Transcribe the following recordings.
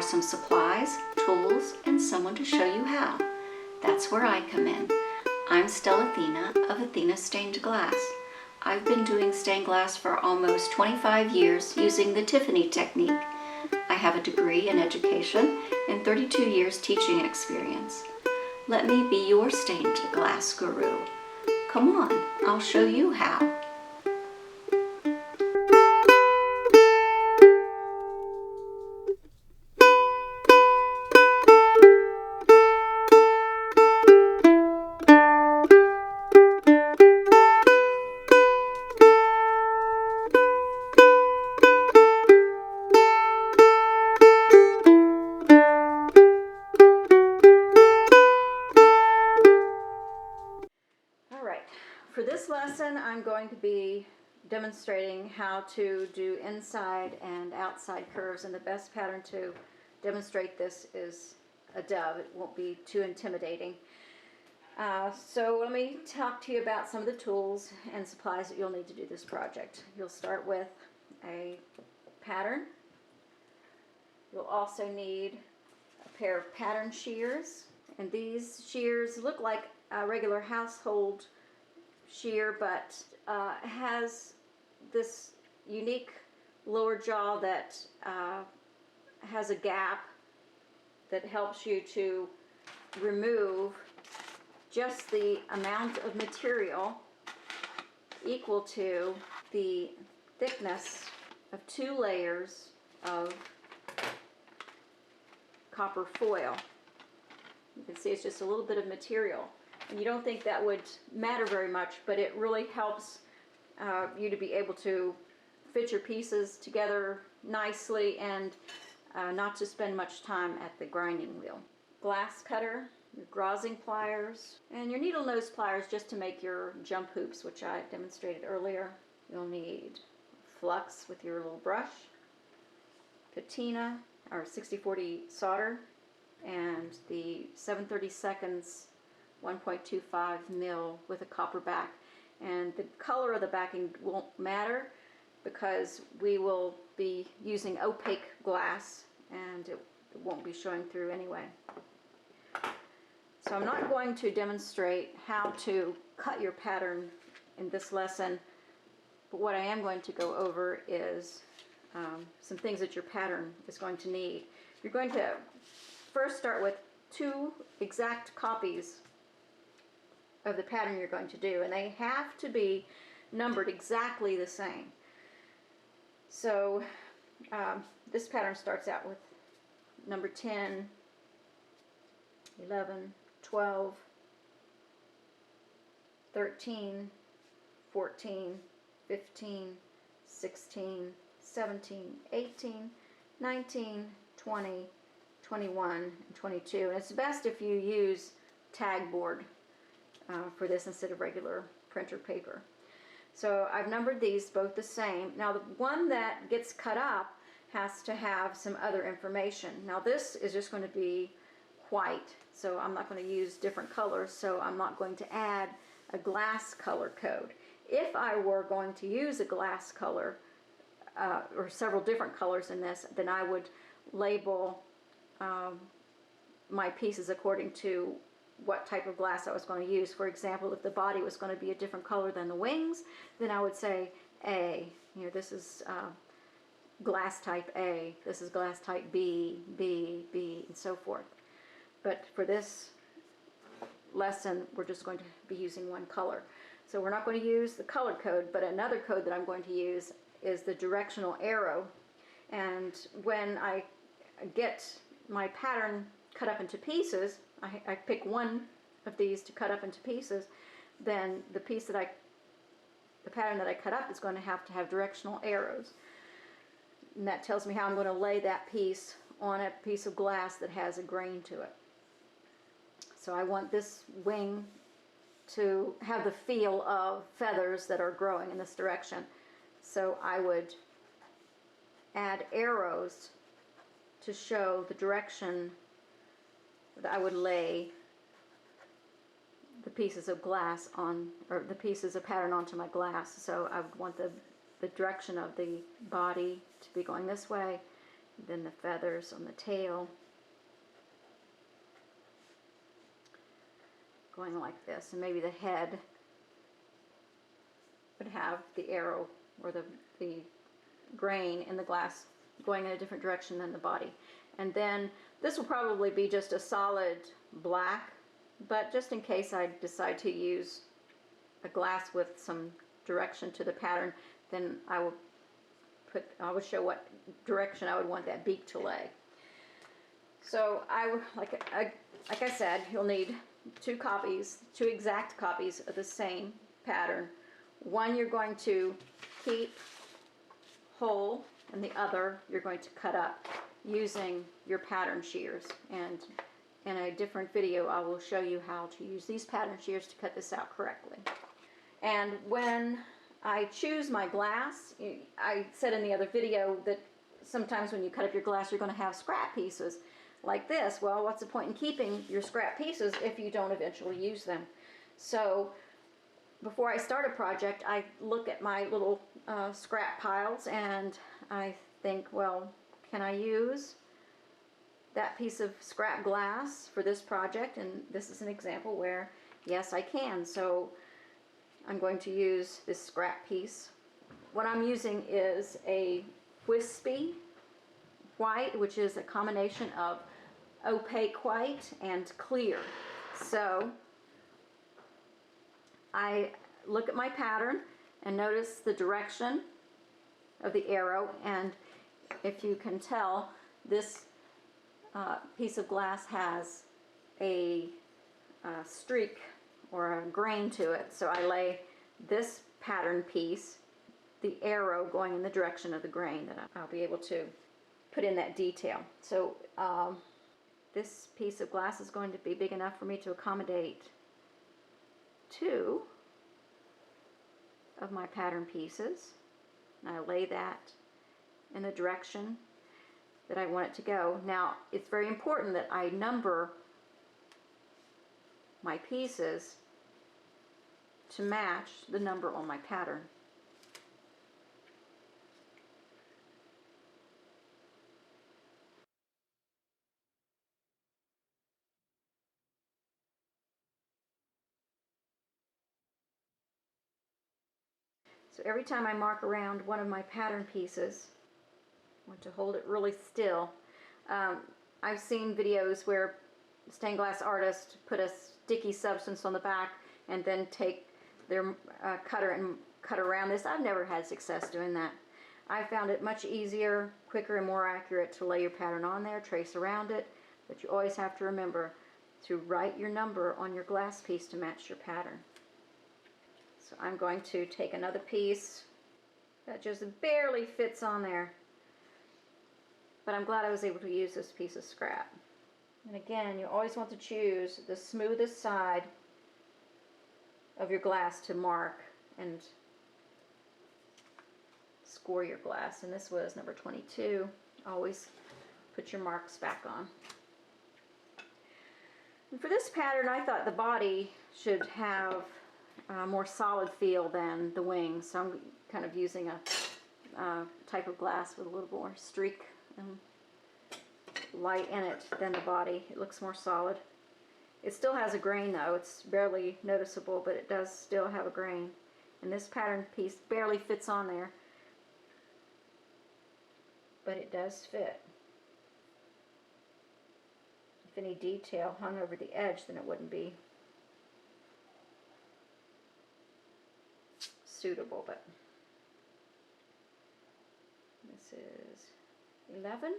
some supplies, tools, and someone to show you how. That's where I come in. I'm Stellathena of Athena Stained Glass. I've been doing stained glass for almost 25 years using the Tiffany technique. I have a degree in education and 32 years teaching experience. Let me be your stained glass guru. Come on, I'll show you how. For this lesson, I'm going to be demonstrating how to do inside and outside curves, and the best pattern to demonstrate this is a dove. It won't be too intimidating. So let me talk to you about some of the tools and supplies that you'll need to do this project. You'll start with a pattern. You'll also need a pair of pattern shears, and these shears look like a regular household shear, but has this unique lower jaw that has a gap that helps you to remove just the amount of material equal to the thickness of 2 layers of copper foil. You can see it's just a little bit of material. And you don't think that would matter very much, but it really helps you to be able to fit your pieces together nicely and not to spend much time at the grinding wheel. Glass cutter, your Grozing pliers, and your needle nose pliers just to make your jump hoops, which I demonstrated earlier. You'll need Flux with your little brush, Patina, or 60/40 solder, and the 7/32 1.25 mil with a copper back. And the color of the backing won't matter because we will be using opaque glass and it won't be showing through anyway. So I'm not going to demonstrate how to cut your pattern in this lesson, but what I am going to go over is some things that your pattern is going to need. You're going to first start with 2 exact copies of the pattern you're going to do, and they have to be numbered exactly the same. So this pattern starts out with number 10, 11, 12, 13, 14, 15, 16, 17, 18, 19, 20, 21, and 22. And it's best if you use tag board for this instead of regular printer paper. So I've numbered these both the same. Now the one that gets cut up has to have some other information. Now this is just going to be white, so I'm not going to use different colors, so I'm not going to add a glass color code. If I were going to use a glass color or several different colors in this, then I would label my pieces according to what type of glass I was going to use. For example, if the body was going to be a different color than the wings, then I would say A. You know, this is glass type A, this is glass type B, B, B, and so forth. But for this lesson, we're just going to be using one color. So we're not going to use the color code, but another code that I'm going to use is the directional arrow. And when I get my pattern cut up into pieces, I pick one of these to cut up into pieces, then the pattern that I cut up is going to have directional arrows. And that tells me how I'm going to lay that piece on a piece of glass that has a grain to it. So I want this wing to have the feel of feathers that are growing in this direction. So I would add arrows to show the direction that I would lay the pieces of glass on, or the pieces of pattern onto my glass. So I would want the direction of the body to be going this way, then the feathers on the tail, going like this, and maybe the head would have the arrow or the grain in the glass going in a different direction than the body. And then this will probably be just a solid black, but just in case I decide to use a glass with some direction to the pattern, then I will show what direction I would want that beak to lay. So like I said, you'll need two exact copies of the same pattern. One you're going to keep whole, and the other you're going to cut up using your pattern shears. And in a different video I will show you how to use these pattern shears to cut this out correctly. And when I choose my glass, I said in the other video that sometimes when you cut up your glass you're going to have scrap pieces like this. Well, what's the point in keeping your scrap pieces if you don't eventually use them? So before I start a project, I look at my little scrap piles and I think, well, can I use that piece of scrap glass for this project? And this is an example where yes, I can. So I'm going to use this scrap piece. What I'm using is a wispy white, which is a combination of opaque white and clear. So I look at my pattern and notice the direction of the arrow, and if you can tell, this piece of glass has a streak or a grain to it. So I lay this pattern piece, the arrow going in the direction of the grain, that I'll be able to put in that detail. So this piece of glass is going to be big enough for me to accommodate two of my pattern pieces. And I lay that in the direction that I want it to go. Now, it's very important that I number my pieces to match the number on my pattern. So every time I mark around one of my pattern pieces, I want to hold it really still. I've seen videos where stained glass artists put a sticky substance on the back and then take their cutter and cut around this. I've never had success doing that. I found it much easier, quicker, and more accurate to lay your pattern on there, trace around it, but you always have to remember to write your number on your glass piece to match your pattern. So I'm going to take another piece that just barely fits on there, but I'm glad I was able to use this piece of scrap. And again, you always want to choose the smoothest side of your glass to mark and score your glass. And this was number 22. Always put your marks back on. And for this pattern, I thought the body should have a more solid feel than the wings. So I'm kind of using a type of glass with a little more streak and light in it than the body. It looks more solid. It still has a grain though. It's barely noticeable, but it does still have a grain. And this pattern piece barely fits on there, but it does fit. If any detail hung over the edge, then it wouldn't be suitable, but this is 11.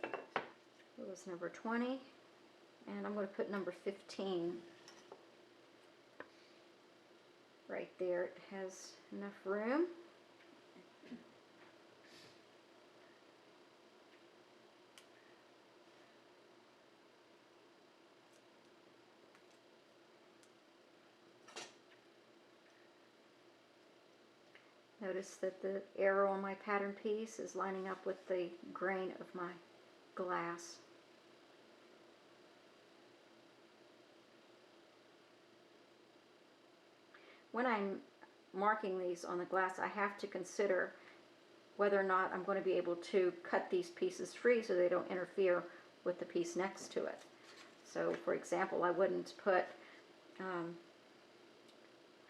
It was number 20, and I'm going to put number 15 right there. It has enough room. Notice that the arrow on my pattern piece is lining up with the grain of my glass. When I'm marking these on the glass, I have to consider whether or not I'm going to be able to cut these pieces free so they don't interfere with the piece next to it. So for example, I wouldn't put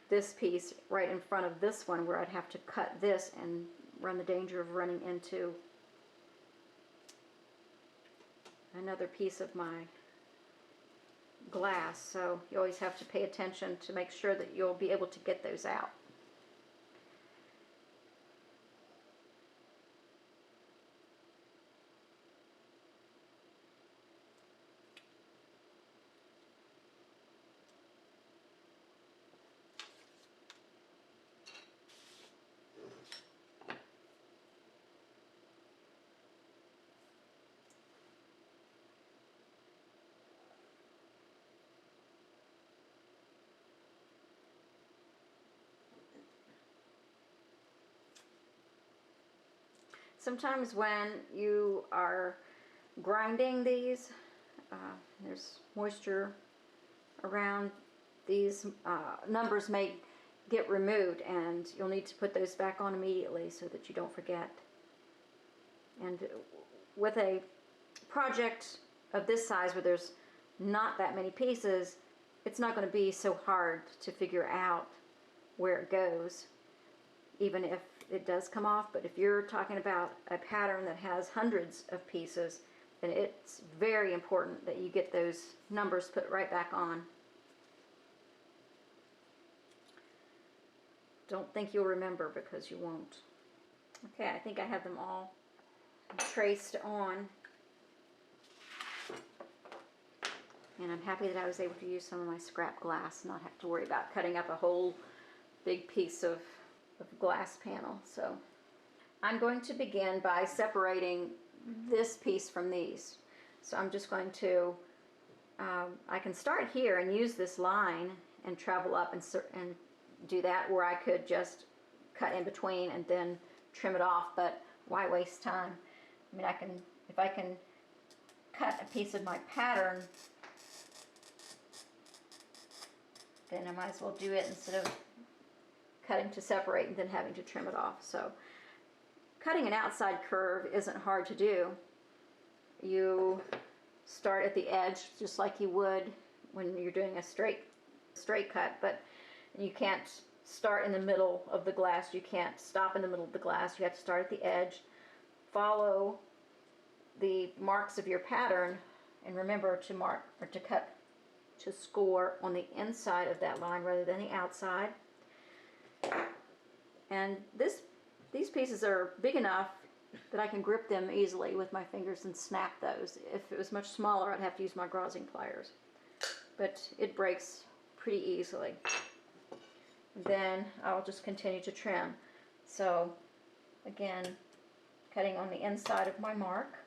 this piece right in front of this one where I'd have to cut this and run the danger of running into another piece of my glass. So you always have to pay attention to make sure that you'll be able to get those out. Sometimes when you are grinding these, there's moisture around, these numbers may get removed and you'll need to put those back on immediately so that you don't forget. And with a project of this size where there's not that many pieces, it's not going to be so hard to figure out where it goes, even if it does come off. But if you're talking about a pattern that has hundreds of pieces, then it's very important that you get those numbers put right back on. Don't think you'll remember, because you won't. Okay, I think I have them all traced on. And I'm happy that I was able to use some of my scrap glass, not have to worry about cutting up a whole big piece of glass panel. So I'm going to begin by separating this piece from these. So I'm just going to, I can start here and use this line and travel up and do that, where I could just cut in between and then trim it off, but why waste time? I mean, if I can cut a piece of my pattern, then I might as well do it instead of cutting to separate and then having to trim it off. So cutting an outside curve isn't hard to do. You start at the edge just like you would when you're doing a straight cut, but you can't start in the middle of the glass. You can't stop in the middle of the glass. You have to start at the edge, follow the marks of your pattern, and remember to mark or to cut, to score on the inside of that line rather than the outside. And these pieces are big enough that I can grip them easily with my fingers and snap those. If it was much smaller, I'd have to use my Grozing Pliers, but it breaks pretty easily. And then I'll just continue to trim. So again, cutting on the inside of my mark.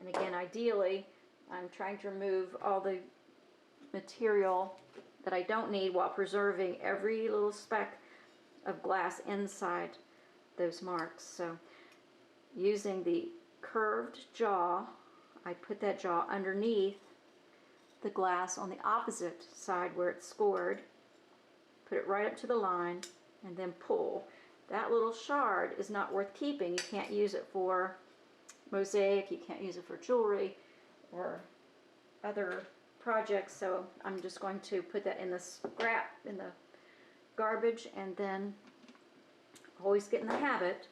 And again, ideally, I'm trying to remove all the material that I don't need while preserving every little speck of glass inside those marks. So using the curved jaw, I put that jaw underneath the glass on the opposite side where it's scored, put it right up to the line, and then pull. That little shard is not worth keeping. You can't use it for mosaic, you can't use it for jewelry or other projects, so I'm just going to put that in the scrap, in the garbage, and then always get in the habit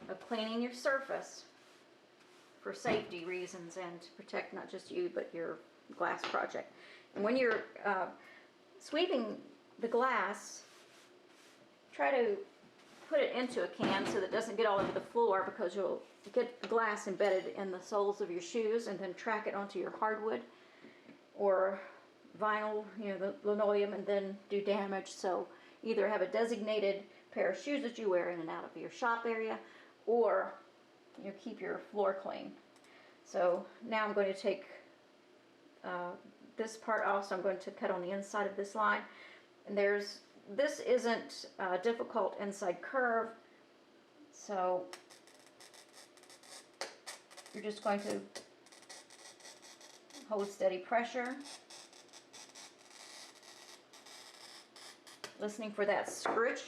of cleaning your surface for safety reasons and to protect not just you but your glass project. And when you're sweeping the glass, try to put it into a can so that it doesn't get all over the floor, because you'll get the glass embedded in the soles of your shoes, and then track it onto your hardwood or vinyl, the linoleum, and then do damage. So either have a designated pair of shoes that you wear in and out of your shop area, or keep your floor clean. So now I'm going to take this part off, so I'm going to cut on the inside of this line. And this isn't a difficult inside curve, so you're just going to Hold steady pressure. Listening for that scritch.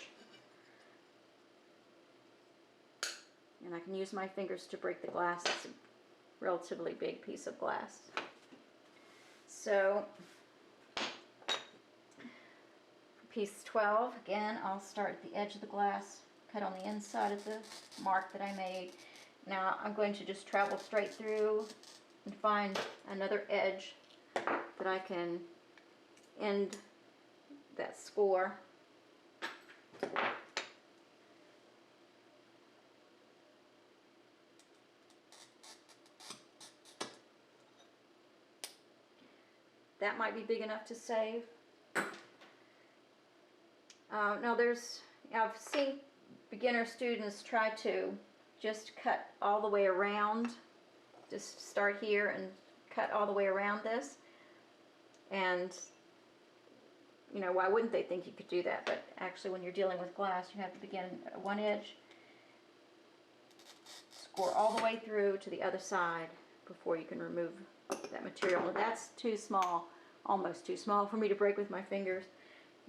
And I can use my fingers to break the glass. It's a relatively big piece of glass. So, piece 12, again, I'll start at the edge of the glass, cut on the inside of the mark that I made. Now I'm going to just travel straight through and find another edge that I can end that score. That might be big enough to save. Now I've seen beginner students try to just cut all the way around. Just start here and cut all the way around this. And, you know, why wouldn't they think you could do that? But actually when you're dealing with glass, you have to begin at one edge, score all the way through to the other side before you can remove that material. And that's too small, almost too small for me to break with my fingers.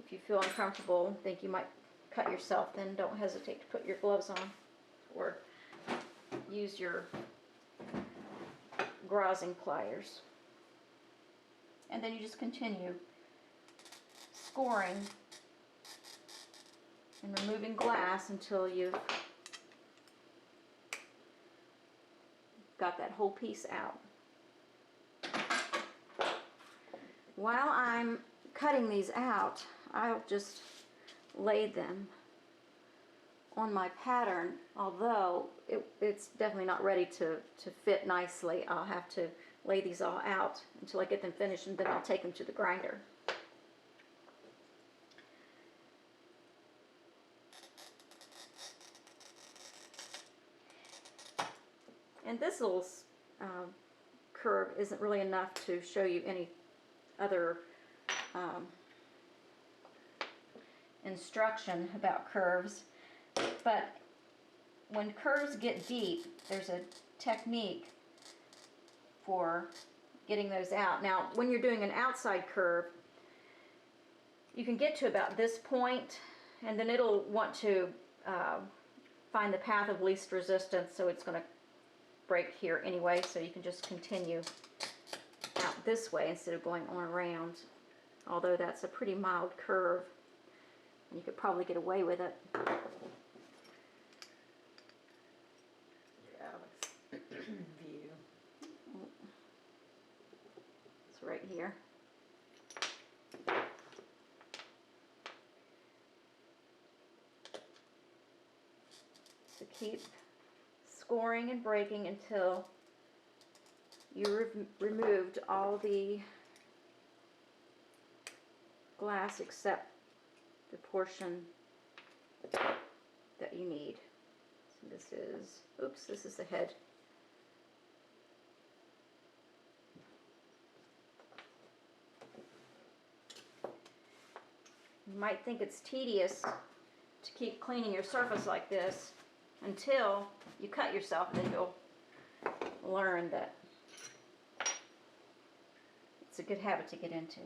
If you feel uncomfortable, think you might cut yourself, then don't hesitate to put your gloves on or use your Grozing Pliers. And then you just continue scoring and removing glass until you've got that whole piece out. While I'm cutting these out, I'll just lay them on my pattern. Although it's definitely not ready to fit nicely, I'll have to lay these all out until I get them finished, and then I'll take them to the grinder. And this little curve isn't really enough to show you any other instruction about curves, but when curves get deep, there's a technique for getting those out. Now, when you're doing an outside curve, you can get to about this point, and then it'll want to find the path of least resistance, so it's going to break here anyway, so you can just continue out this way instead of going on around, although that's a pretty mild curve. You could probably get away with it. View. It's right here. So keep scoring and breaking until you removed all the glass except the portion that you need. So this is, oops, this is the head. You might think it's tedious to keep cleaning your surface like this until you cut yourself, and then you'll learn that it's a good habit to get into.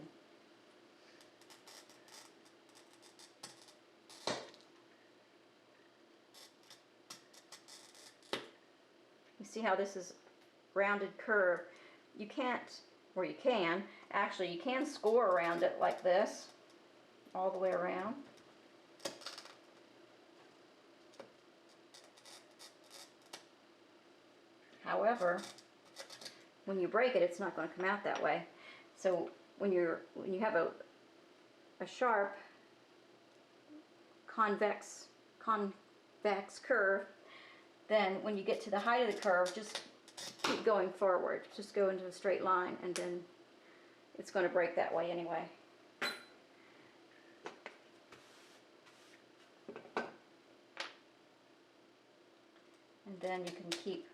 You see how this is rounded curve? You can't, or you can, actually you can score around it like this, all the way around. However, when you break it, it's not going to come out that way. So when you have a sharp convex curve, then when you get to the height of the curve, just keep going forward. Just go into a straight line, and then it's going to break that way anyway. And then you can keep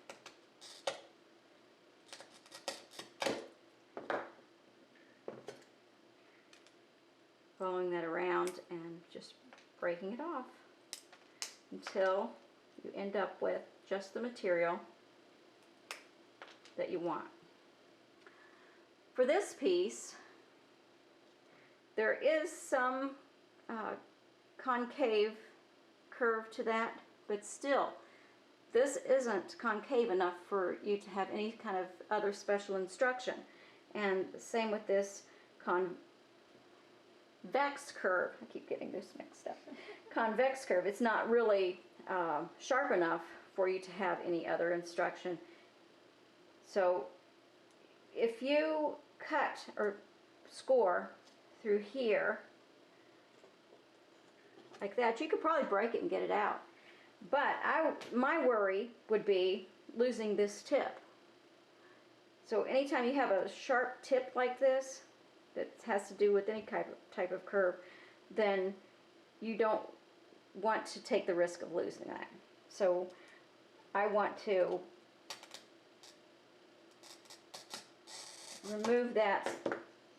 following that around and just breaking it off until you end up with just the material that you want. For this piece, there is some concave curve to that, but still, this isn't concave enough for you to have any kind of other special instruction. And the same with this convex curve. I keep getting this mixed up. Convex curve. It's not really sharp enough for you to have any other instruction. So if you cut or score through here like that, you could probably break it and get it out. But my worry would be losing this tip. So anytime you have a sharp tip like this that has to do with any type of curve, then you don't want to take the risk of losing that. So I want to remove that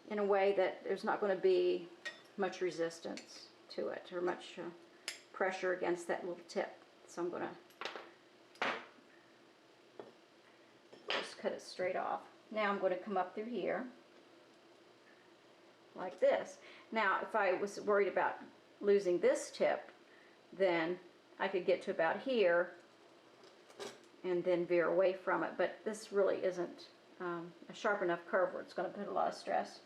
in a way that there's not going to be much resistance to it or much pressure against that little tip. So I'm going to just cut it straight off. Now I'm going to come up through here like this. Now if I was worried about losing this tip, then I could get to about here and then veer away from it, but this really isn't a sharp enough curve where it's going to put a lot of stress.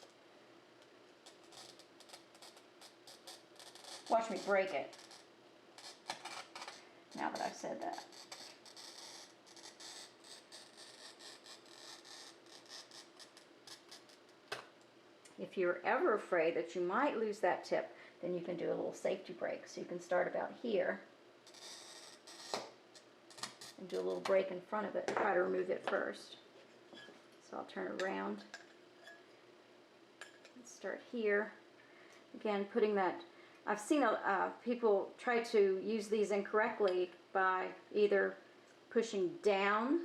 Watch me break it, now that I've said that. If you're ever afraid that you might lose that tip, then you can do a little safety break. So you can start about here and do a little break in front of it. Try to remove it first. So I'll turn it around. Let's start here. Again, putting that, I've seen people try to use these incorrectly by either pushing down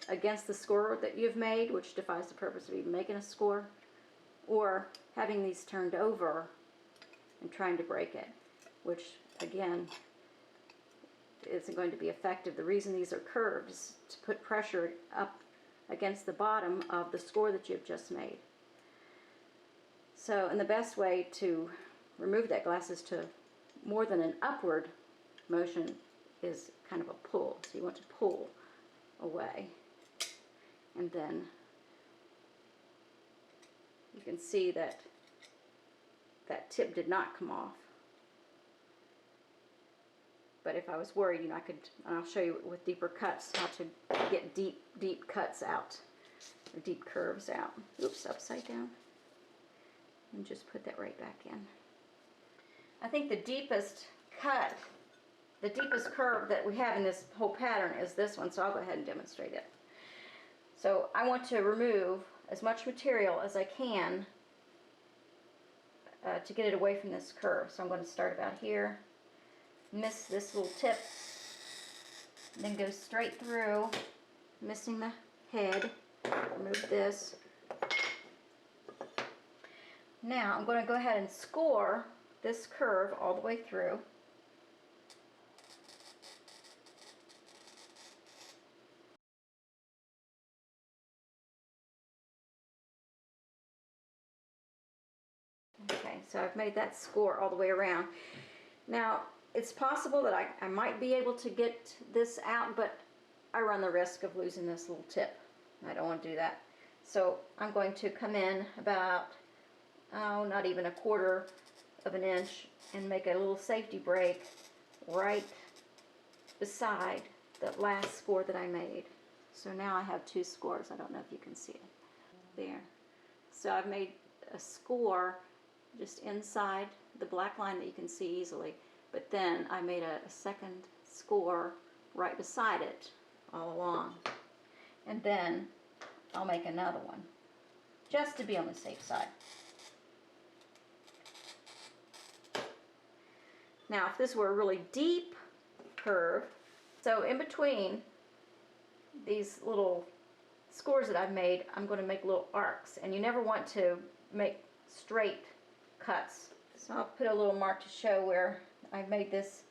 against the score that you've made, which defies the purpose of even making a score, or having these turned over and trying to break it, which again isn't going to be effective. The reason these are curved is to put pressure up against the bottom of the score that you've just made. So, and the best way to remove that glass is to, more than an upward motion, is kind of a pull. So you want to pull away, and then you can see that that tip did not come off. But if I was worried, you know, I could, and I'll show you with deeper cuts how to get deep cuts out, or deep curves out. Oops, upside down. And just put that right back in. I think the deepest cut, the deepest curve that we have in this whole pattern is this one, so I'll go ahead and demonstrate it. So I want to remove as much material as I can to get it away from this curve. So I'm going to start about here, miss this little tip, then go straight through, missing the head, remove this. Now I'm going to go ahead and score this curve all the way through. Okay, so I've made that score all the way around. Now, it's possible that I might be able to get this out, but I run the risk of losing this little tip. I don't want to do that. So I'm going to come in about, oh, not even 1/4 of an inch and make a little safety break right beside the last score that I made. So now I have 2 scores. I don't know if you can see it there. So I've made a score just inside the black line that you can see easily, but then I made a second score right beside it all along, and then I'll make another one just to be on the safe side. Now if this were a really deep curve, so in between these little scores that I've made, I'm going to make little arcs, and you never want to make straight cuts. So I'll put a little mark to show where I've made this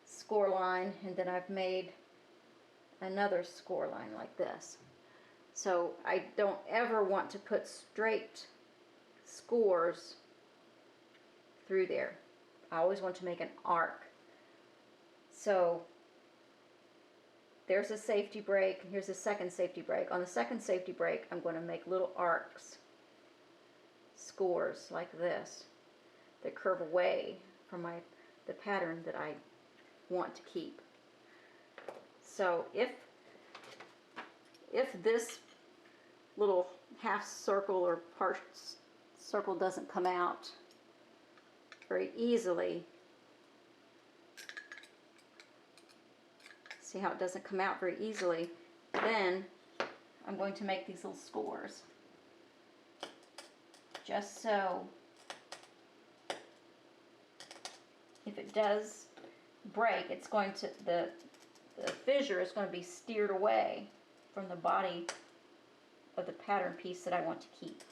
score line, and then I've made another score line like this. So I don't ever want to put straight scores through there. I always want to make an arc. So there's a safety break, and here's the second safety break. On the second safety break, I'm going to make little arcs, scores like this, that curve away from the pattern that I want to keep. So if this little half circle or part circle doesn't come out very easily, see how it doesn't come out very easily, then I'm going to make these little scores, just so if it does break, it's going to, the fissure is going to be steered away from the body of the pattern piece that I want to keep.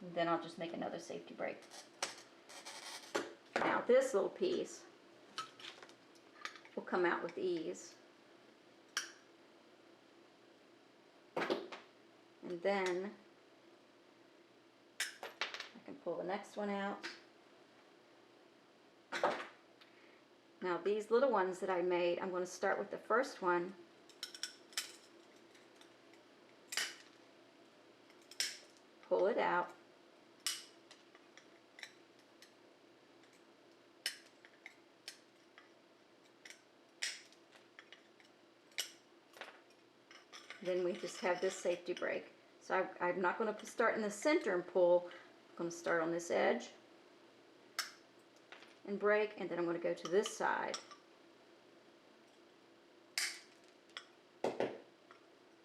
And then I'll just make another safety break. Now this little piece will come out with ease. And then I can pull the next one out. Now these little ones that I made, I'm going to start with the first one. Pull it out. Then we just have this safety break. So I'm not going to start in the center and pull. I'm going to start on this edge and break, and then I'm going to go to this side.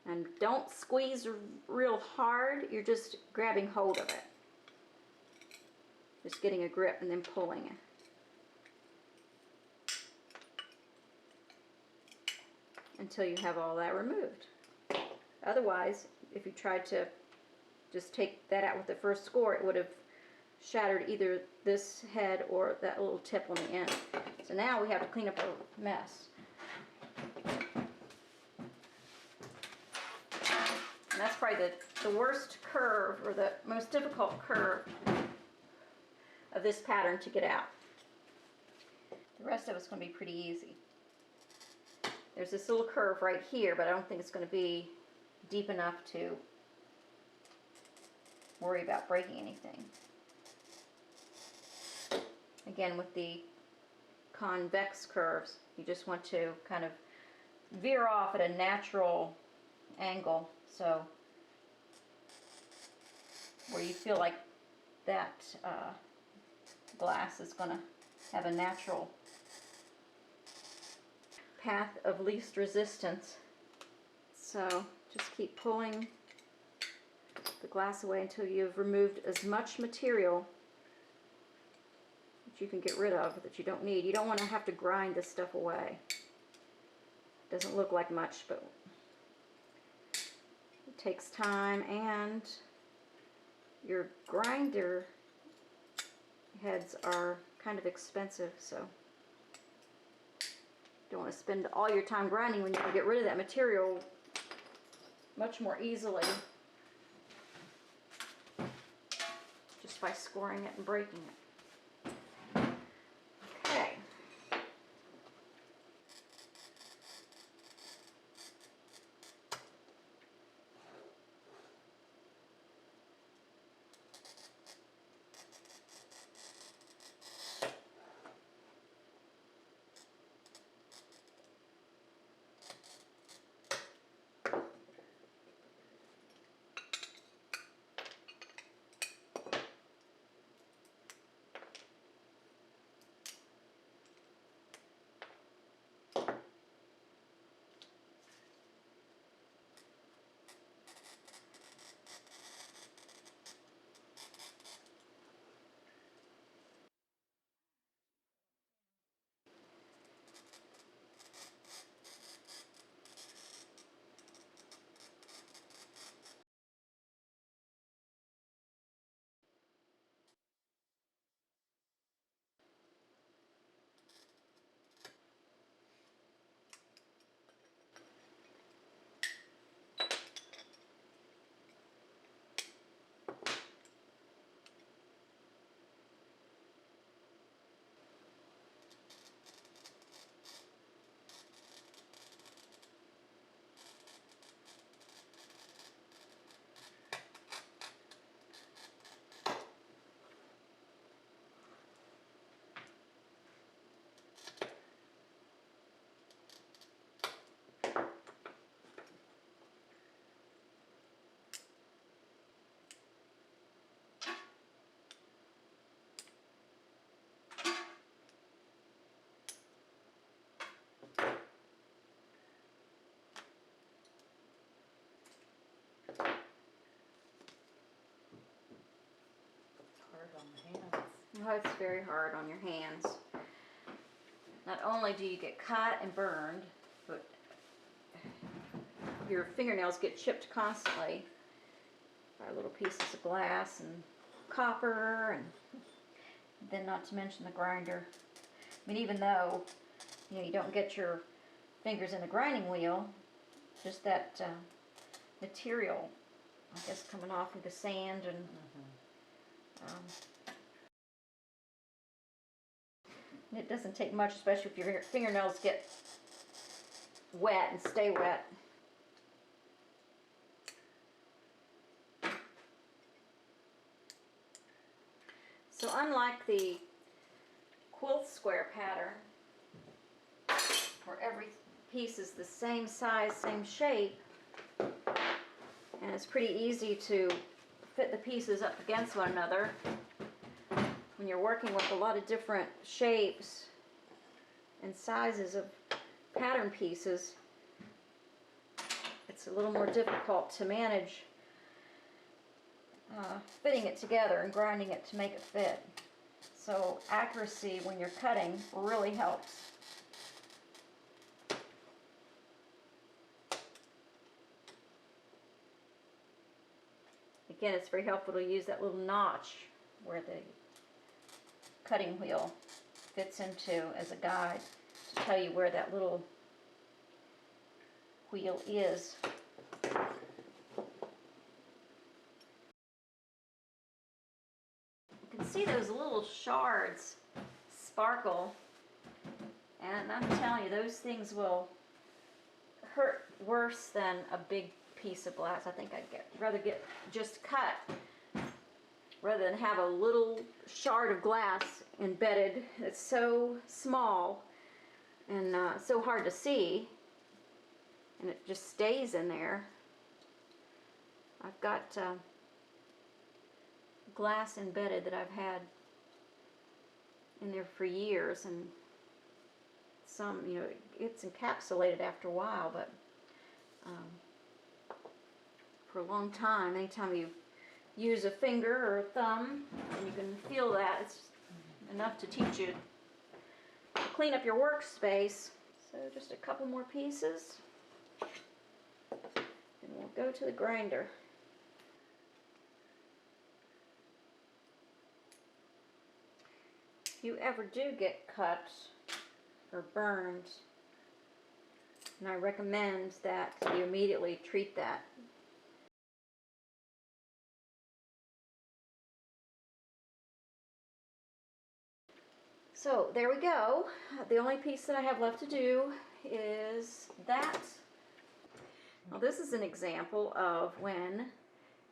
And don't squeeze real hard, you're just grabbing hold of it. Just getting a grip and then pulling it. Until you have all that removed. Otherwise, if you tried to just take that out with the first score, it would have shattered either this head or that little tip on the end. So now we have to clean up our mess. And that's probably the worst curve, or the most difficult curve of this pattern to get out. The rest of it's going to be pretty easy. There's this little curve right here, but I don't think it's going to be deep enough to worry about breaking anything. Again, with the convex curves, you just want to kind of veer off at a natural angle, so where you feel like that glass is going to have a natural path of least resistance. So just keep pulling the glass away until you've removed as much material that you can get rid of that you don't need. You don't want to have to grind this stuff away. Doesn't look like much, but it takes time, and your grinder heads are kind of expensive, so you don't want to spend all your time grinding when you can get rid of that material much more easily just by scoring it and breaking it. Okay. Oh, it's very hard on your hands. Not only do you get cut and burned, but your fingernails get chipped constantly by little pieces of glass and copper, and then not to mention the grinder. I mean, even though you don't get your fingers in the grinding wheel, just that material, I guess, coming off of the sand and it doesn't take much, especially if your fingernails get wet and stay wet. So unlike the quilt square pattern, where every piece is the same size, same shape, and it's pretty easy to fit the pieces up against one another, when you're working with a lot of different shapes and sizes of pattern pieces, it's a little more difficult to manage fitting it together and grinding it to make it fit. So accuracy when you're cutting really helps. Again, it's very helpful to use that little notch where the cutting wheel fits into as a guide to tell you where that little wheel is. You can see those little shards sparkle, and I'm telling you, those things will hurt worse than a big piece of glass. I think I'd rather get just cut rather than have a little shard of glass embedded. It's so small and so hard to see, and it just stays in there. I've got glass embedded that I've had in there for years, and some, it's encapsulated after a while, but for a long time, anytime you use a finger or a thumb, and you can feel that, it's enough to teach you to clean up your workspace. So just a couple more pieces, and we'll go to the grinder. If you ever do get cut or burned, and I recommend that you immediately treat that. So there we go. The only piece that I have left to do is that. Now this is an example of when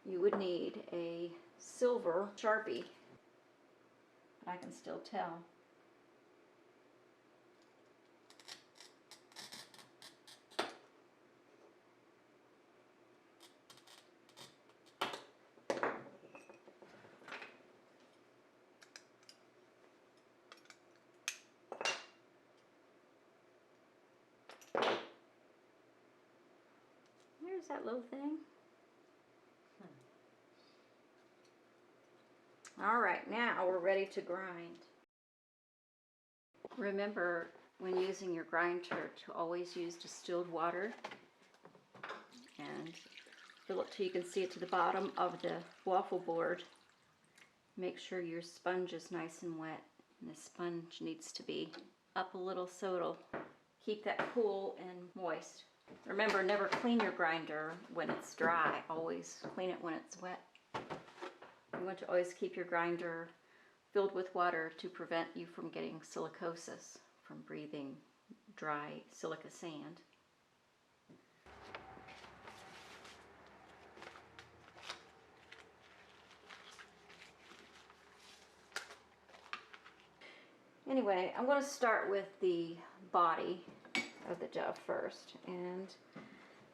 you would need a silver Sharpie. I can still tell. Here's that little thing. All right, now we're ready to grind. Remember, when using your grinder, to always use distilled water and fill it till you can see it to the bottom of the waffle board. Make sure your sponge is nice and wet, and the sponge needs to be up a little so it'll keep that cool and moist. Remember, never clean your grinder when it's dry. Always clean it when it's wet. You want to always keep your grinder filled with water to prevent you from getting silicosis from breathing dry silica sand. Anyway, I'm going to start with the body of the dove first, and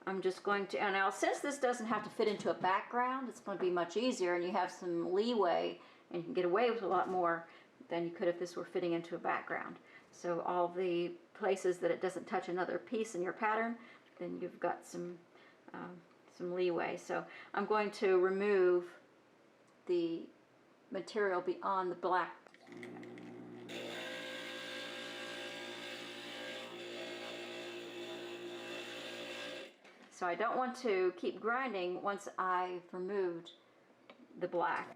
I'm just going to, and now since this doesn't have to fit into a background, it's going to be much easier, and you have some leeway and you can get away with a lot more than you could if this were fitting into a background. So all the places that it doesn't touch another piece in your pattern, then you've got some leeway. So I'm going to remove the material beyond the black So I don't want to keep grinding once I've removed the black.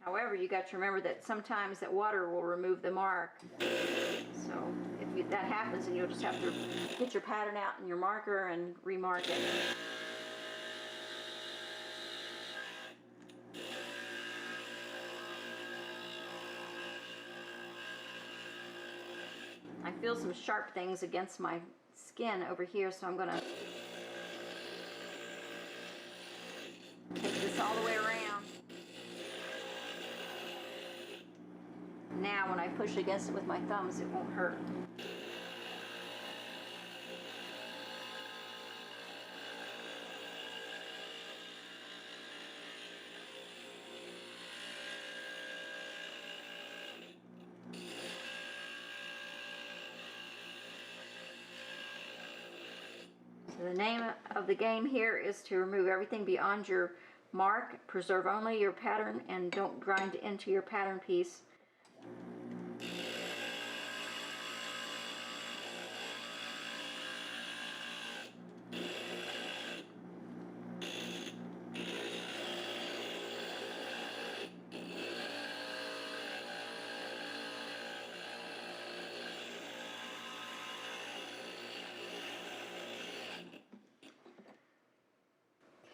However, you got to remember that sometimes that water will remove the mark. So if that happens, then you'll just have to get your pattern out and your marker and remark it. I feel some sharp things against my skin over here, so I'm going to take this all the way around. Now when I push against it with my thumbs, it won't hurt. So the name of the game here is to remove everything beyond your mark, preserve only your pattern, and don't grind into your pattern piece.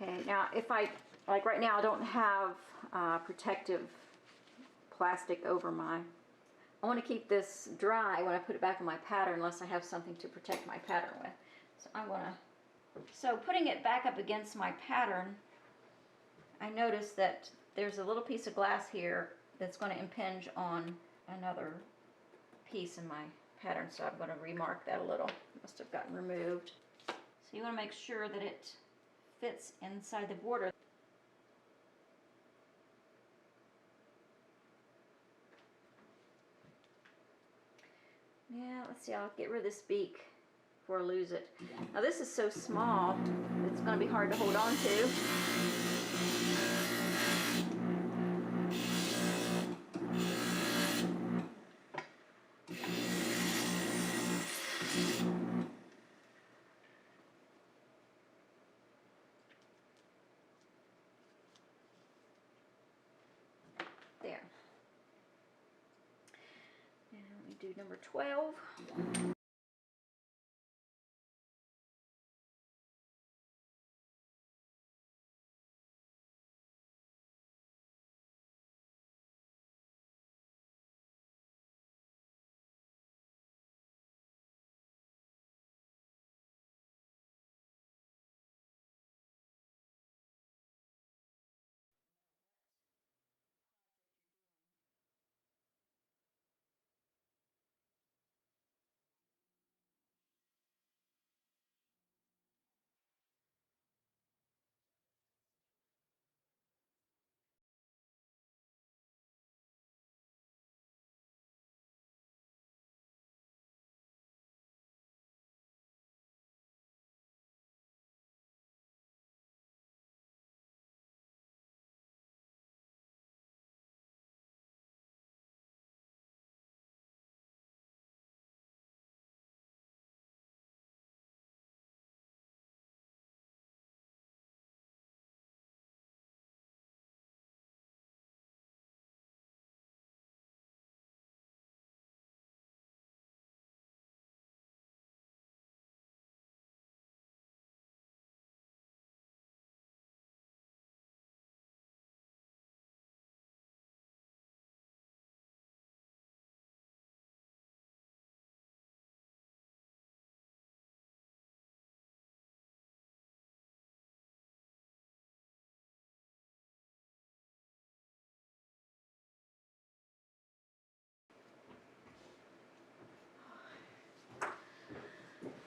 Okay, now if like right now I don't have protective plastic over my, I want to keep this dry when I put it back in my pattern unless I have something to protect my pattern with. So I'm going to, so putting it back up against my pattern, I noticed that there's a little piece of glass here that's going to impinge on another piece in my pattern, so I'm going to remark that a little. It must have gotten removed. So you want to make sure that it fits inside the border. Yeah, let's see, I'll get rid of this beak before I lose it. Now this is so small, it's going to be hard to hold on to. There. Now we do number 12.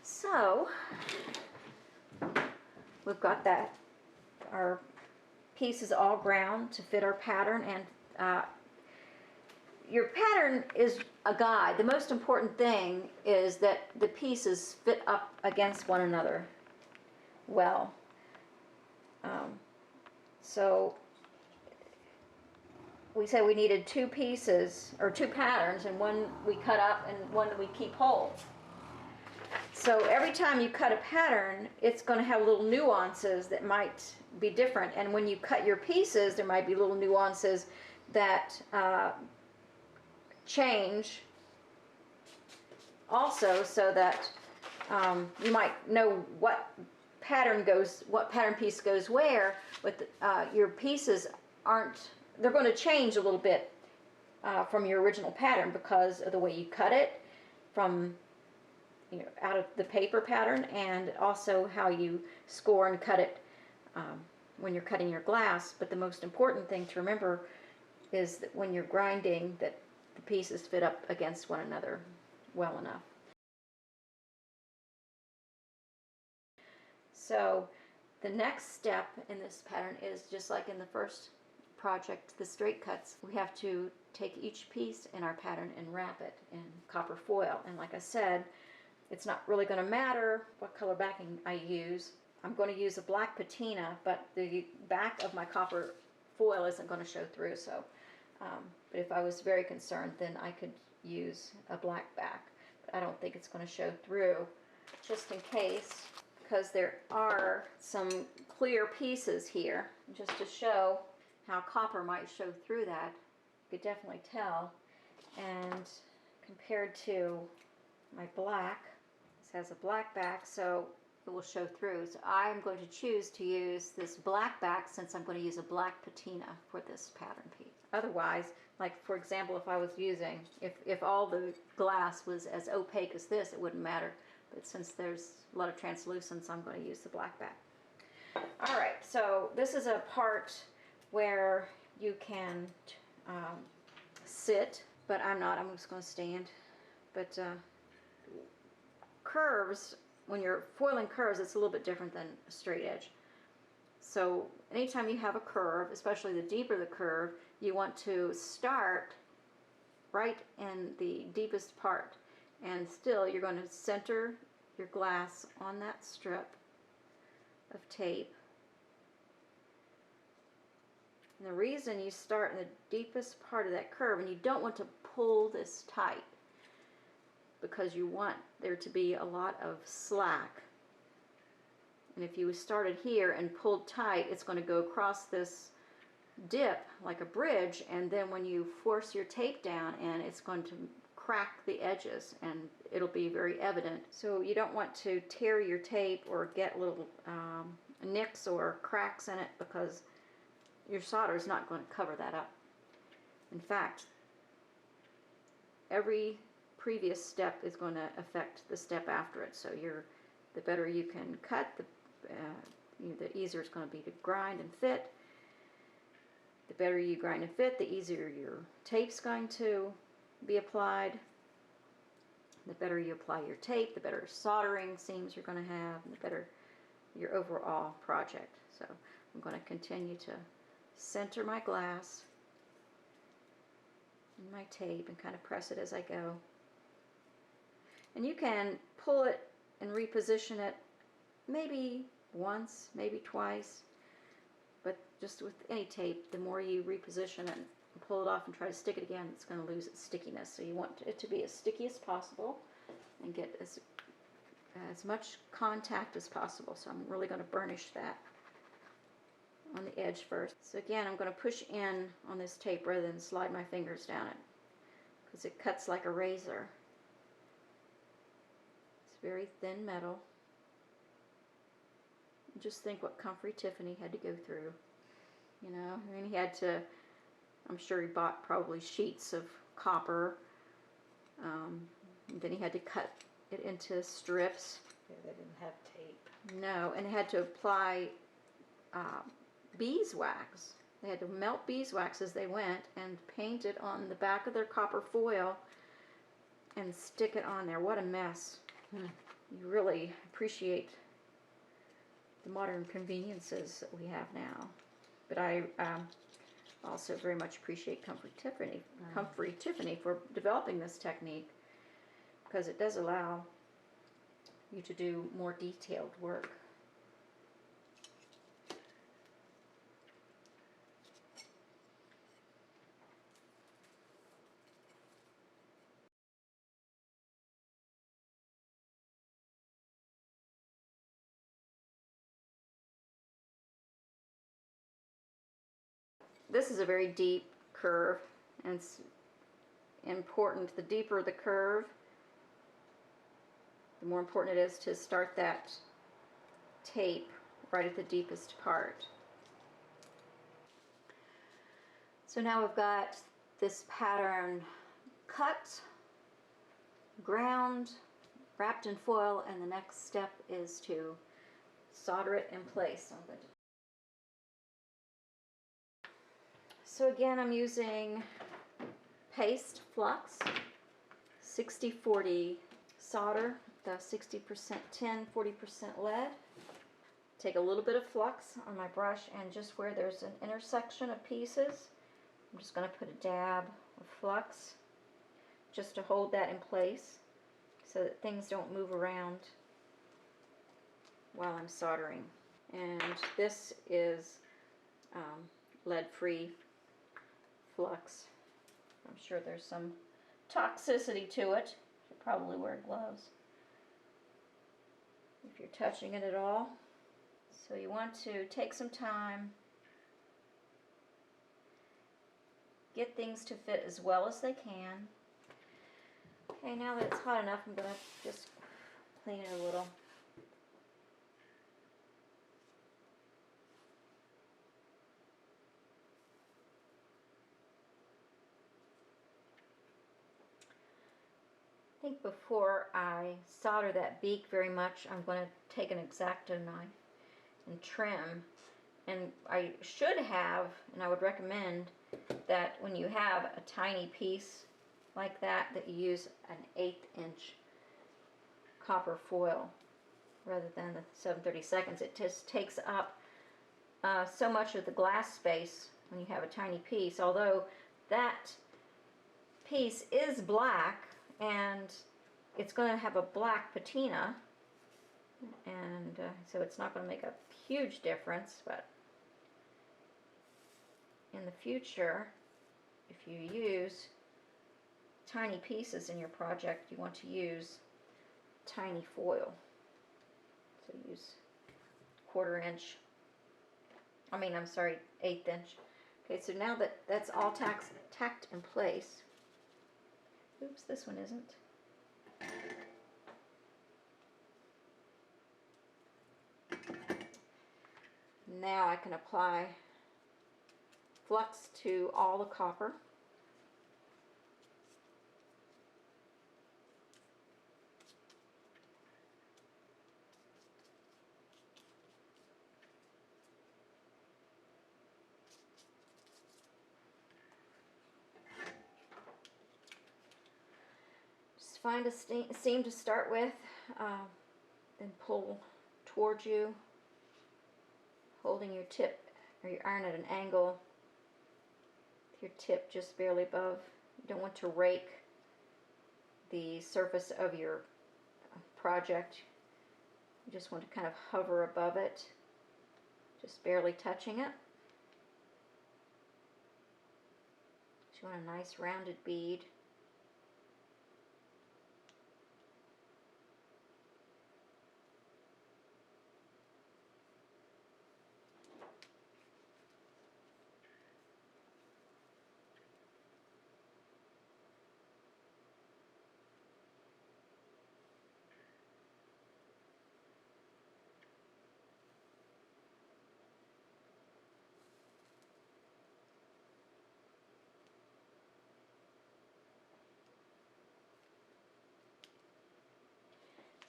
So we've got that, our pieces all ground to fit our pattern, and your pattern is a guide. The most important thing is that the pieces fit up against one another well. So we said we needed 2 pieces, or 2 patterns, and one we cut up and one we keep whole. So every time you cut a pattern, it's going to have little nuances that might be different. And when you cut your pieces, there might be little nuances that change also, so that you might know what pattern piece goes where, but your pieces aren't, they're going to change a little bit from your original pattern because of the way you cut it from, you know, out of the paper pattern, and also how you score and cut it when you're cutting your glass. But the most important thing to remember is that when you're grinding, that the pieces fit up against one another well enough. So the next step in this pattern is just like in the first project, the straight cuts. We have to take each piece in our pattern and wrap it in copper foil. And like I said, it's not really going to matter what color backing I use. I'm going to use a black patina, but the back of my copper foil isn't going to show through. So, but if I was very concerned, then I could use a black back. But I don't think it's going to show through, just in case, because there are some clear pieces here, just to show how copper might show through that. You could definitely tell. And compared to my black, this has a black back, so it will show through. So I'm going to choose to use this black back, since I'm going to use a black patina for this pattern piece. Otherwise, like for example, if I was using, if all the glass was as opaque as this, it wouldn't matter. But since there's a lot of translucence, I'm going to use the black back. All right, so this is a part where you can sit, but I'm not. I'm just going to stand. But curves, when you're foiling curves, it's a little bit different than a straight edge. So anytime you have a curve, especially the deeper the curve, you want to start right in the deepest part. And still, you're going to center your glass on that strip of tape. And the reason you start in the deepest part of that curve, and you don't want to pull this tight, because you want there to be a lot of slack. And if you started here and pulled tight, it's going to go across this dip like a bridge, and then when you force your tape down, and it's going to crack the edges, and it'll be very evident. So you don't want to tear your tape or get little nicks or cracks in it, because your solder is not going to cover that up. In fact, every previous step is going to affect the step after it. So the better you can cut, the easier it's going to be to grind and fit. The better you grind and fit, the easier your tape's going to be applied. The better you apply your tape, the better soldering seams you're going to have, and the better your overall project. So I'm going to continue to center my glass in my tape and kind of press it as I go. And you can pull it and reposition it maybe once, maybe twice, but just with any tape, the more you reposition it and pull it off and try to stick it again, it's going to lose its stickiness. So you want it to be as sticky as possible and get as much contact as possible. So I'm really going to burnish that on the edge first. So again, I'm going to push in on this tape rather than slide my fingers down it, because it cuts like a razor. It's very thin metal. Just think what Comfrey Tiffany had to go through. You know, I mean, he had to, I'm sure he bought probably sheets of copper. Then he had to cut it into strips. Yeah, they didn't have tape. No, and he had to apply beeswax. They had to melt beeswax as they went and paint it on the back of their copper foil and stick it on there. What a mess. You really appreciate the modern conveniences that we have now. But I also very much appreciate Comfrey Tiffany for developing this technique, because it does allow you to do more detailed work. this is a very deep curve, and it's important. The deeper the curve, the more important it is to start that tape right at the deepest part. So now we've got this pattern cut, ground, wrapped in foil, and the next step is to solder it in place. So again, I'm using paste Flux 60-40 solder, the 60% tin, 40% lead. Take a little bit of Flux on my brush, and just where there's an intersection of pieces, I'm just going to put a dab of Flux just to hold that in place so that things don't move around while I'm soldering. And this is lead-free Flux. I'm sure there's some toxicity to it. You should probably wear gloves if you're touching it at all. So you want to take some time, get things to fit as well as they can. Okay, now that it's hot enough, I'm going to just clean it a little. I think before I solder that beak very much, I'm going to take an Exacto knife and trim. And I should have, and I would recommend that when you have a tiny piece like that, that you use an 1/8 inch copper foil rather than the 7/32. It just takes up so much of the glass space when you have a tiny piece, although that piece is black and it's going to have a black patina, and so it's not going to make a huge difference. But in the future, if you use tiny pieces in your project, you want to use tiny foil. So use 1/4 inch, I'm sorry, 1/8 inch. Okay, so now that that's all tacked in place, oops, this one isn't. Now I can apply Flux to all the copper. Just find a seam to start with, then pull towards you, holding your tip or your iron at an angle, with your tip just barely above. You don't want to rake the surface of your project. You just want to kind of hover above it, just barely touching it. You want a nice rounded bead.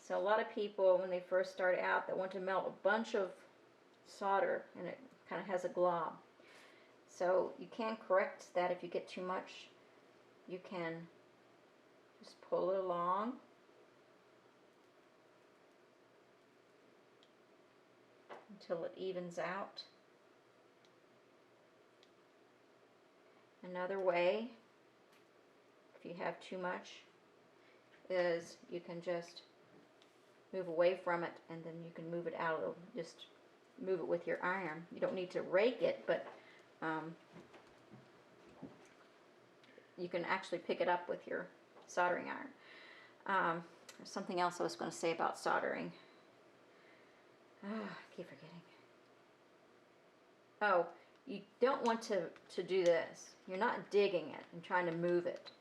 So a lot of people, when they first start out, they want to melt a bunch of solder, and it kind of has a glob. So you can correct that if you get too much. You can just pull it along. Until it evens out. Another way, if you have too much, is you can just move away from it, and then you can move it out of, just move it with your iron. You don't need to rake it, but you can actually pick it up with your soldering iron. There's something else I was going to say about soldering. I keep forgetting. Oh, you don't want to do this. You're not digging it and trying to move it.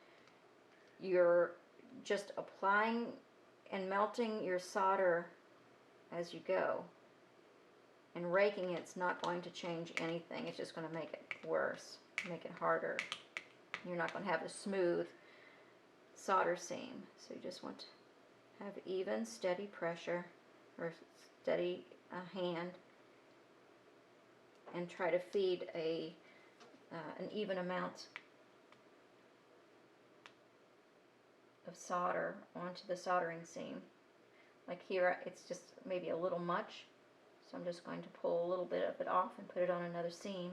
You're just applying and melting your solder as you go. And raking it's not going to change anything. It's just going to make it worse, make it harder. You're not going to have a smooth solder seam. So you just want to have even, steady pressure or steady hand, and try to feed an even amount of solder onto the soldering seam. Like here, it's just maybe a little much, so I'm just going to pull a little bit of it off and put it on another seam.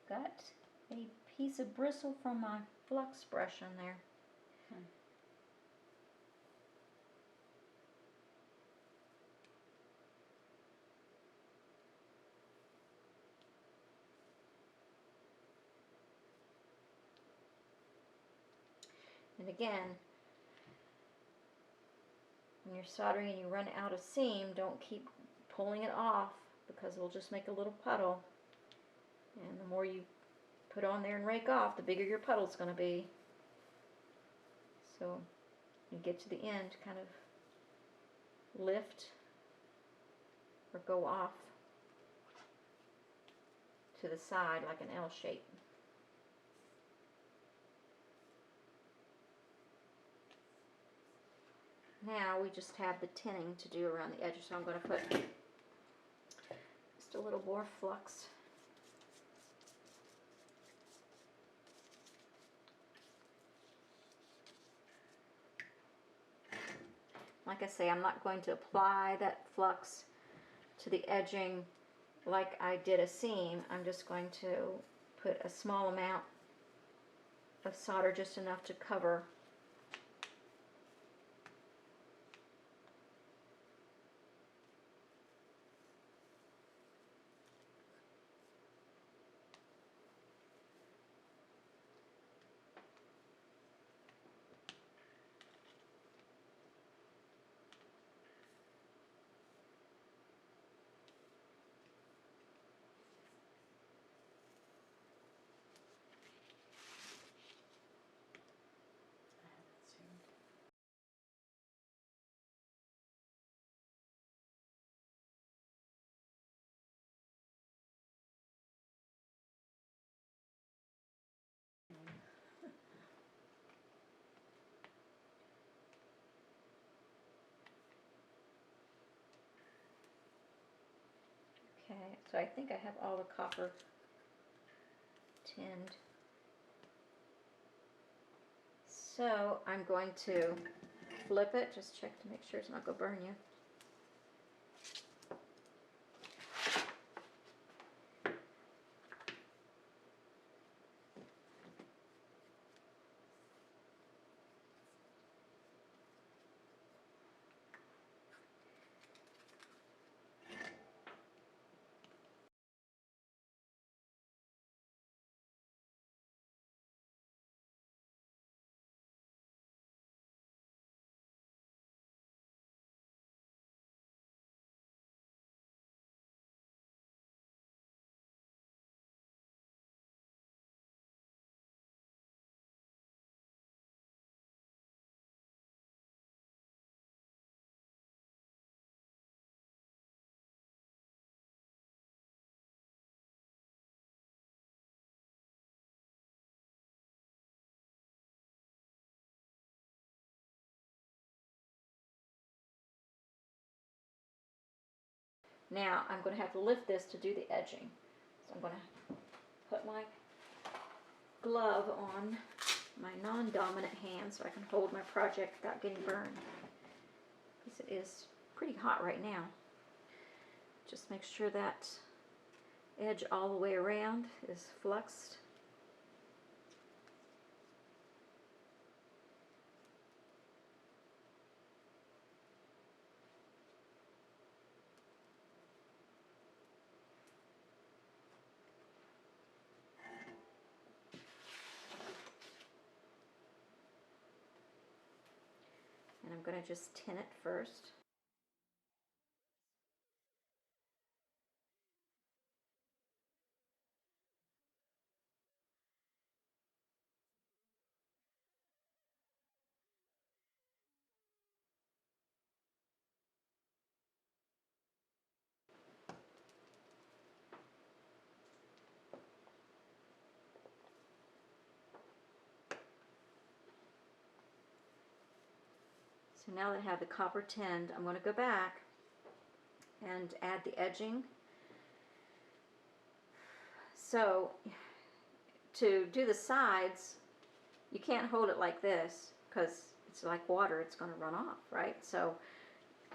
Got a piece of bristle from my Flux brush in there. And again, when you're soldering and you run out of seam, don't keep pulling it off, because it'll just make a little puddle. And the more you put on there and rake off, the bigger your puddle's going to be. So you get to the end, kind of lift or go off to the side like an L shape. Now we just have the tinning to do around the edges, so I'm going to put just a little more Flux. Like I say, I'm not going to apply that Flux to the edging like I did a seam. I'm just going to put a small amount of solder, just enough to cover. Okay, so I think I have all the copper tinned. So I'm going to flip it, just check to make sure it's not going to burn you. Now I'm going to have to lift this to do the edging. So I'm going to put my glove on my non-dominant hand so I can hold my project without getting burned, because it is pretty hot right now. Just make sure that edge all the way around is fluxed. I'm going to just tin it first. So now that I have the copper tinned, I'm going to go back and add the edging. So to do the sides, you can't hold it like this because it's like water, it's going to run off, right? So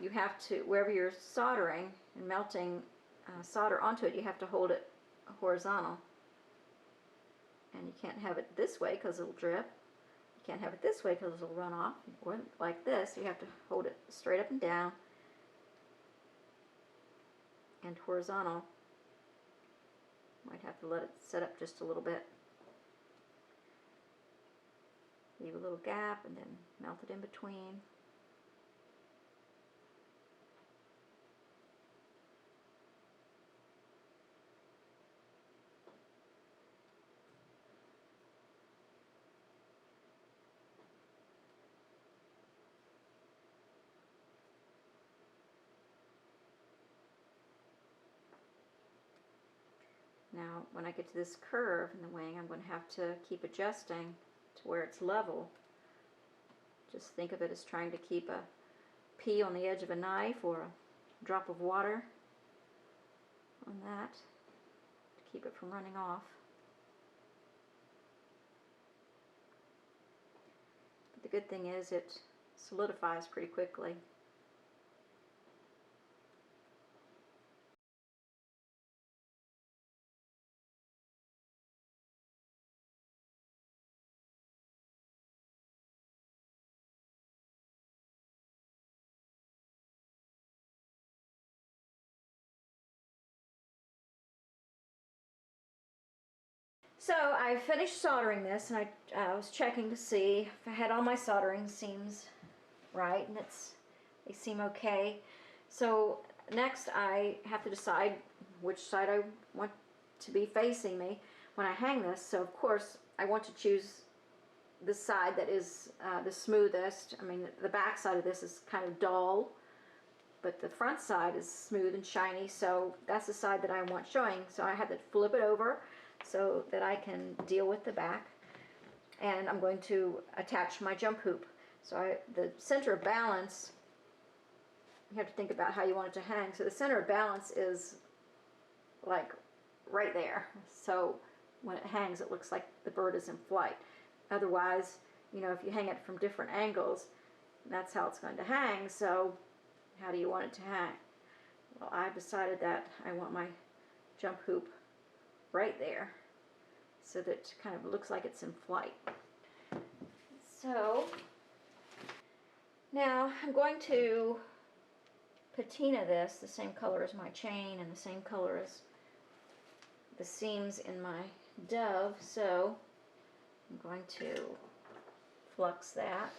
you have to, wherever you're soldering and melting solder onto it, you have to hold it horizontal. And you can't have it this way because it'll drip. You can't have it this way because it'll run off. Or like this, you have to hold it straight up and down and horizontal. Might have to let it set up just a little bit. Leave a little gap and then melt it in between. Now, when I get to this curve in the wing, I'm going to have to keep adjusting to where it's level. Just think of it as trying to keep a pea on the edge of a knife or a drop of water on that to keep it from running off. But the good thing is it solidifies pretty quickly. So I finished soldering this, and I was checking to see if I had all my soldering seams right, and they seem okay. So next I have to decide which side I want to be facing me when I hang this. So of course I want to choose the side that is the smoothest. I mean, the back side of this is kind of dull, but the front side is smooth and shiny, so that's the side that I want showing. So I have to flip it over so that I can deal with the back, and I'm going to attach my jump hoop. So the center of balance, you have to think about how you want it to hang. So the center of balance is like right there. So when it hangs, it looks like the bird is in flight. Otherwise, you know, if you hang it from different angles, that's how it's going to hang. So how do you want it to hang? Well, I've decided that I want my jump hoop right there so that it kind of looks like it's in flight. So now I'm going to patina this the same color as my chain and the same color as the seams in my dove. So I'm going to flux that.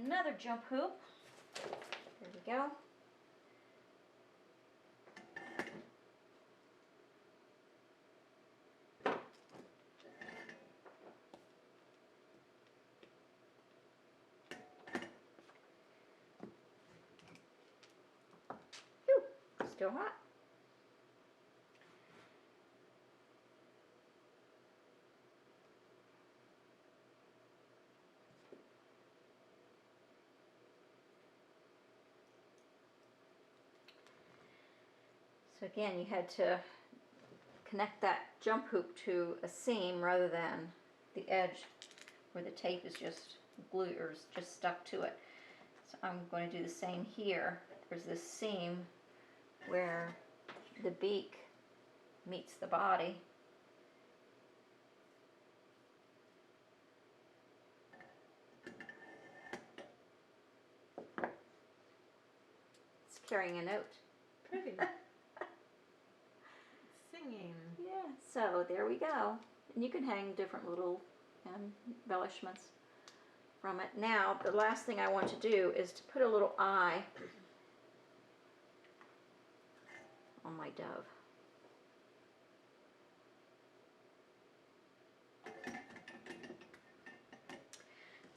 Another jump hoop. There we go. Whew, still hot. So again, you had to connect that jump hoop to a seam rather than the edge where the tape is just glued or just stuck to it. So I'm going to do the same here. there's this seam where the beak meets the body. It's carrying a note. Pretty. Singing. Yeah, so there we go. And you can hang different little embellishments from it. Now, the last thing I want to do is to put a little eye on my dove.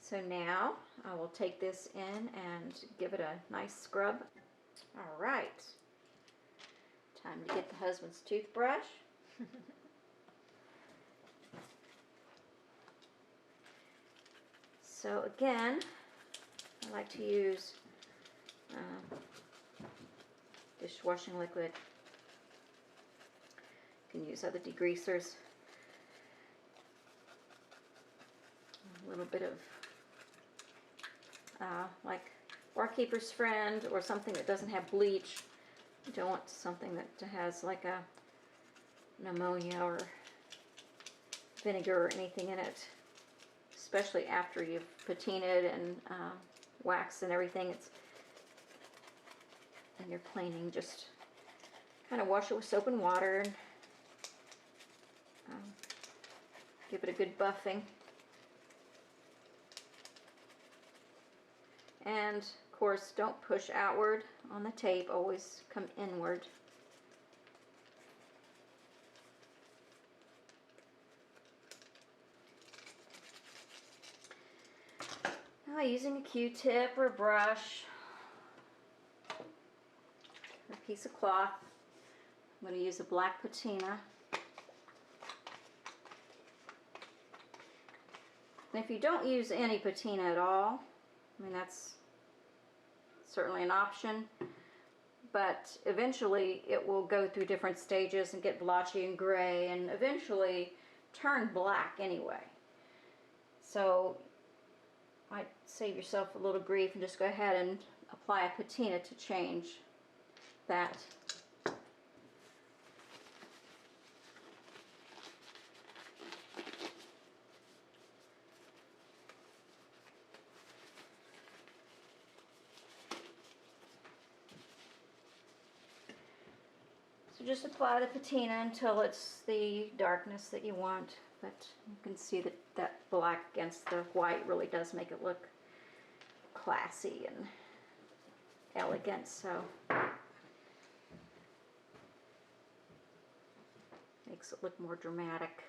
So now I will take this in and give it a nice scrub. All right, time to get the husband's toothbrush. So again, I like to use dishwashing liquid. You can use other degreasers. A little bit of like Barkeeper's Friend or something that doesn't have bleach. You don't want something that has like an ammonia or vinegar or anything in it, especially after you've patinaed and waxed and everything. And you're cleaning, just kind of wash it with soap and water and give it a good buffing. And of course, don't push outward on the tape, always come inward. Now, using a Q-tip or a brush, or a piece of cloth, I'm going to use a black patina. And if you don't use any patina at all, I mean, that's certainly an option, but eventually it will go through different stages and get blotchy and gray and eventually turn black anyway. So I'd save yourself a little grief and just go ahead and apply a patina to change that. So just apply the patina until it's the darkness that you want, but you can see that that black against the white really does make it look classy and elegant. So makes it look more dramatic.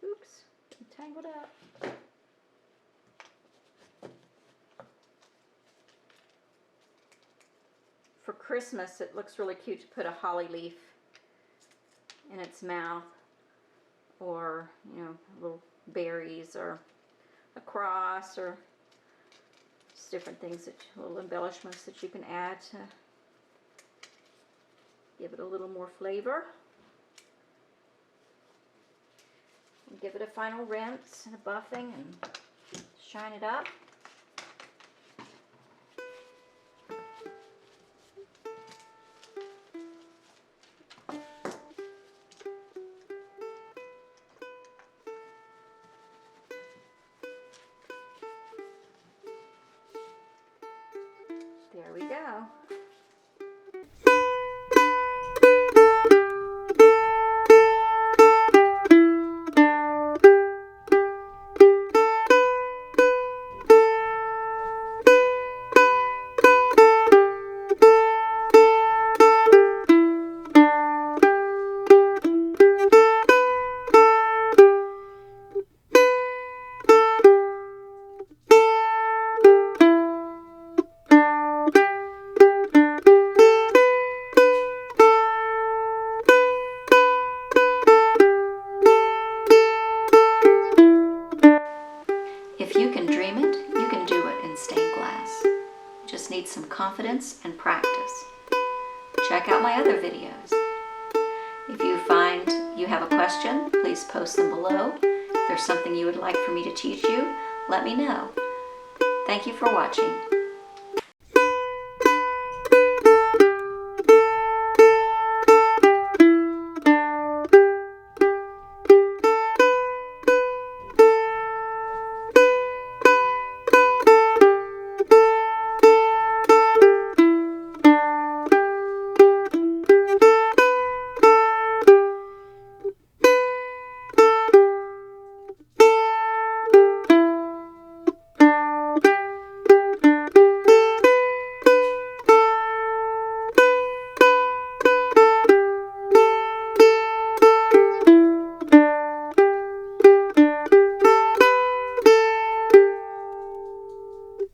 Oops, tangled up. For Christmas, it looks really cute to put a holly leaf in its mouth, or, you know, little berries, or a cross, or just different things, that little embellishments that you can add to give it a little more flavor. Give it a final rinse and a buffing and shine it up. There we go. can dream it, you can do it in stained glass. You just need some confidence and practice. Check out my other videos. If you find you have a question, please post them below. If there's something you would like for me to teach you, let me know. Thank you for watching.